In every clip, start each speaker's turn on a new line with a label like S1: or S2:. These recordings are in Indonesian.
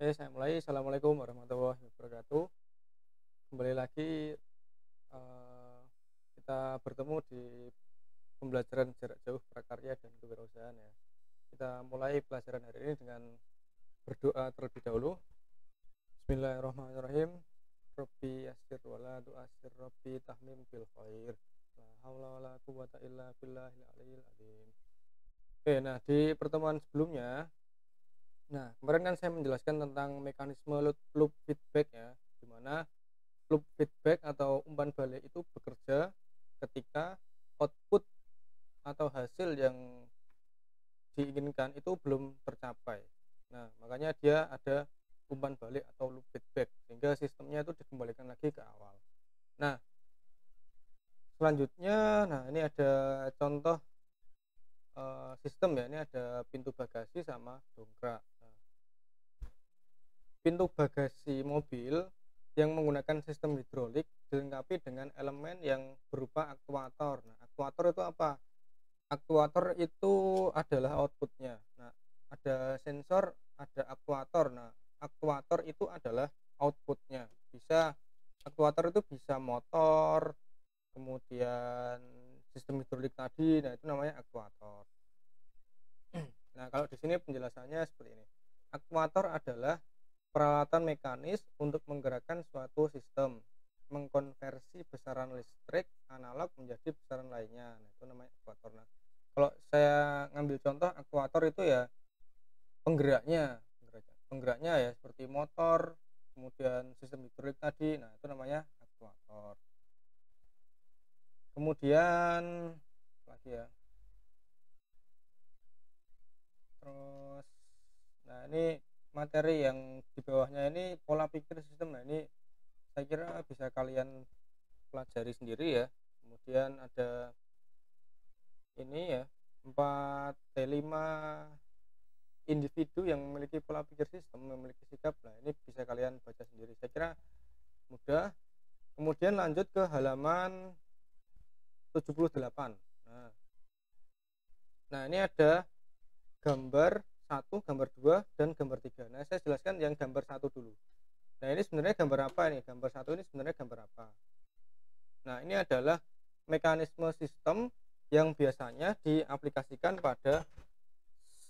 S1: Oke, saya mulai. Assalamualaikum warahmatullahi wabarakatuh. Kembali lagi eh, kita bertemu di pembelajaran jarak jauh prakarya dan kewirausahaan ya. Kita mulai pelajaran hari ini dengan berdoa terlebih dahulu. Bismillahirrahmanirrahim. Rabbi yassir wala tu'assir Rabbi tahmim bil khair. La haula wala quwwata illa billahil aliyil azim. Oke, nah di pertemuan sebelumnya, nah kemarin kan saya menjelaskan tentang mekanisme loop feedback ya, di mana loop feedback atau umpan balik itu bekerja ketika output atau hasil yang diinginkan itu belum tercapai. Nah, makanya dia ada umpan balik atau loop feedback sehingga sistemnya itu dikembalikan lagi ke awal. Nah, selanjutnya, nah ini ada contoh sistem ya. Ini ada pintu bagasi sama dongkrak. Nah, pintu bagasi mobil yang menggunakan sistem hidrolik dilengkapi dengan elemen yang berupa aktuator. Nah, aktuator itu apa? Aktuator itu adalah outputnya. Nah, ada sensor, ada aktuator. Nah, aktuator itu adalah outputnya. Bisa aktuator itu bisa motor, kemudian sistem hidrolik tadi. Nah, itu namanya aktuator. Nah, kalau di sini penjelasannya seperti ini. Aktuator adalah peralatan mekanis untuk menggerakkan suatu sistem, mengkonversi besaran listrik analog menjadi besaran lainnya. Nah, itu namanya aktuator. Nah, kalau saya ngambil contoh aktuator itu ya penggeraknya, penggeraknya ya seperti motor, kemudian sistem hidrolik tadi. Nah, itu namanya aktuator. Kemudian lagi ya. Terus, nah ini materi yang di bawahnya ini pola pikir sistem. Nah, ini saya kira bisa kalian pelajari sendiri ya. Kemudian ada ini ya, 4T5 individu yang memiliki pola pikir sistem, memiliki sikap. Nah, ini bisa kalian baca sendiri. Saya kira mudah. Kemudian lanjut ke halaman 78. Nah, ini ada gambar 1, gambar 2, dan gambar 3. Nah, saya jelaskan yang gambar 1 dulu. Nah, ini sebenarnya gambar apa ini? Gambar 1 ini sebenarnya gambar apa? Nah, ini adalah mekanisme sistem yang biasanya diaplikasikan pada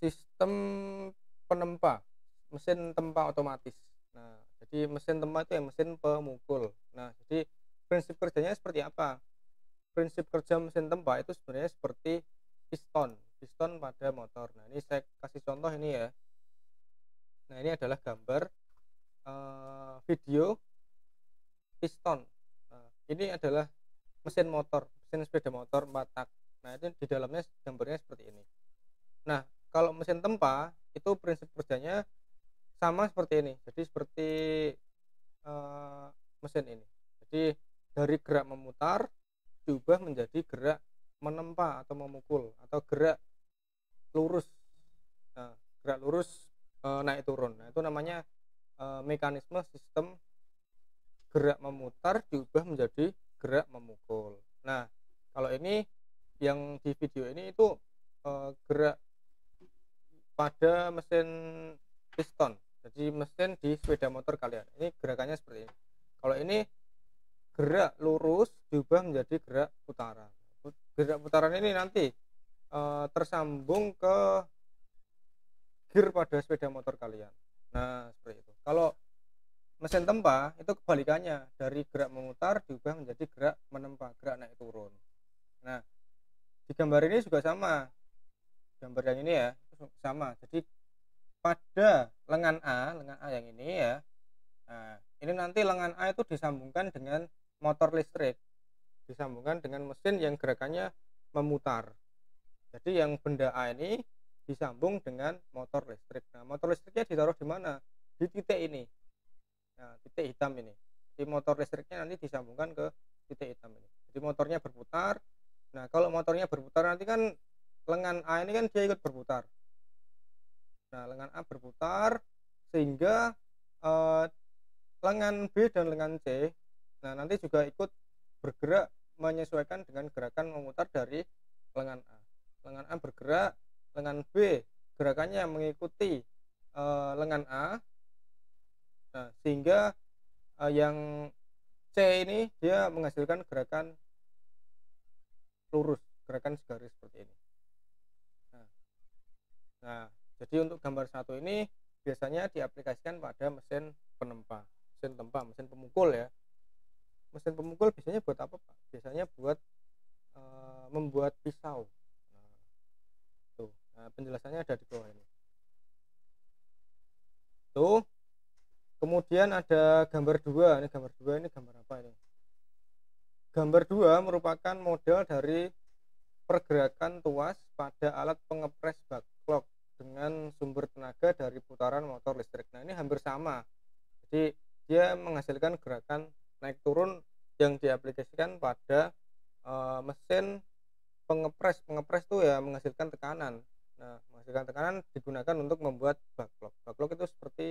S1: sistem penempa, mesin tempa otomatis. Nah, jadi mesin tempa itu ya mesin pemukul. Nah, jadi prinsip kerjanya seperti apa? Prinsip kerja mesin tempa itu sebenarnya seperti piston pada motor. Nah, ini saya kasih contoh ini ya. Nah, ini adalah gambar video piston. Nah, ini adalah mesin motor, mesin sepeda motor 4 tak. Nah, itu di dalamnya gambarnya seperti ini. Nah, kalau mesin tempa itu prinsip kerjanya sama seperti ini. Jadi seperti mesin ini. Jadi dari gerak memutar diubah menjadi gerak menempa atau memukul atau gerak lurus. Nah, gerak lurus naik turun. Nah, itu namanya mekanisme sistem gerak memutar diubah menjadi gerak memukul. Nah, kalau ini yang di video ini itu gerak pada mesin piston. Jadi mesin di sepeda motor kalian. Ini gerakannya seperti ini. Kalau ini gerak lurus diubah menjadi gerak putaran. Gerak putaran ini nanti tersambung ke gear pada sepeda motor kalian. Nah, seperti itu. Kalau mesin tempa itu kebalikannya, dari gerak memutar diubah menjadi gerak menempa, gerak naik turun. Nah, di gambar ini juga sama. Gambar yang ini ya sama. Jadi pada lengan A yang ini ya. Nah, ini nanti lengan A itu disambungkan dengan motor listrik, disambungkan dengan mesin yang gerakannya memutar. Jadi yang benda A ini disambung dengan motor listrik. Nah, motor listriknya ditaruh di mana? Di titik ini. Nah, titik hitam ini. Jadi motor listriknya nanti disambungkan ke titik hitam ini. Jadi motornya berputar. Nah, kalau motornya berputar nanti kan lengan A ini kan dia ikut berputar. Nah, lengan A berputar sehingga lengan B dan lengan C nah nanti juga ikut bergerak menyesuaikan dengan gerakan memutar dari lengan A. Lengan A bergerak, lengan B gerakannya mengikuti lengan A. Nah, sehingga yang C ini dia menghasilkan gerakan lurus, gerakan segaris seperti ini. Nah, nah, jadi untuk gambar satu ini biasanya diaplikasikan pada mesin penempa, mesin pemukul ya. Mesin pemukul biasanya buat apa, Pak? Biasanya buat membuat pisau. Nah, tuh. Nah, penjelasannya ada di bawah ini. Tuh. Kemudian ada gambar dua. Ini gambar dua, ini gambar apa ini? Gambar dua merupakan model dari pergerakan tuas pada alat pengepres bak clock dengan sumber tenaga dari putaran motor listrik. Nah, ini hampir sama. Jadi dia menghasilkan gerakan naik turun yang diaplikasikan pada mesin pengepres. Pengepres itu ya menghasilkan tekanan. Nah, menghasilkan tekanan digunakan untuk membuat bak clock. Bak clock itu seperti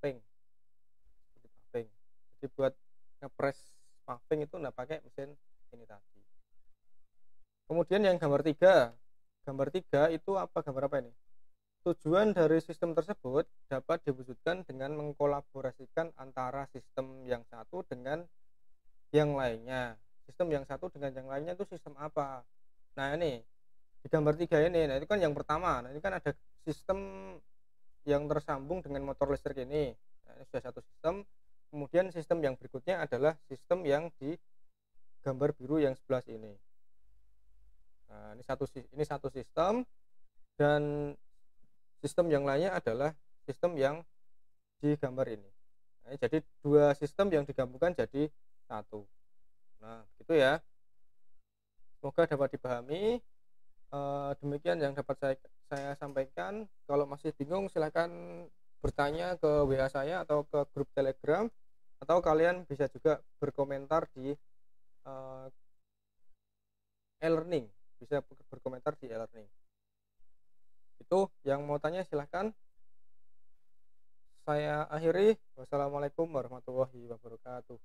S1: paving, jadi buat ngepres paving itu nggak pakai mesin ini tadi. Kemudian yang gambar tiga itu apa, gambar apa ini? Tujuan dari sistem tersebut dapat diwujudkan dengan mengkolaborasikan antara sistem yang satu dengan yang lainnya. Sistem yang satu dengan yang lainnya itu sistem apa? Nah, ini di gambar tiga ini, nah itu kan yang pertama. Nah, ini kan ada sistem yang tersambung dengan motor listrik ini. Nah, ini sudah satu sistem. Kemudian sistem yang berikutnya adalah sistem yang di gambar biru yang sebelah sini. Nah, ini satu sistem, dan sistem yang lainnya adalah sistem yang di gambar ini. Nah, jadi dua sistem yang digabungkan jadi satu. Nah, gitu ya. Semoga dapat dipahami. Demikian yang dapat saya sampaikan. Kalau masih bingung silahkan bertanya ke WA saya atau ke grup Telegram, atau kalian bisa juga berkomentar di e-learning, bisa berkomentar di e-learning. Itu yang mau tanya silahkan. Saya akhiri. Wassalamualaikum warahmatullahi wabarakatuh.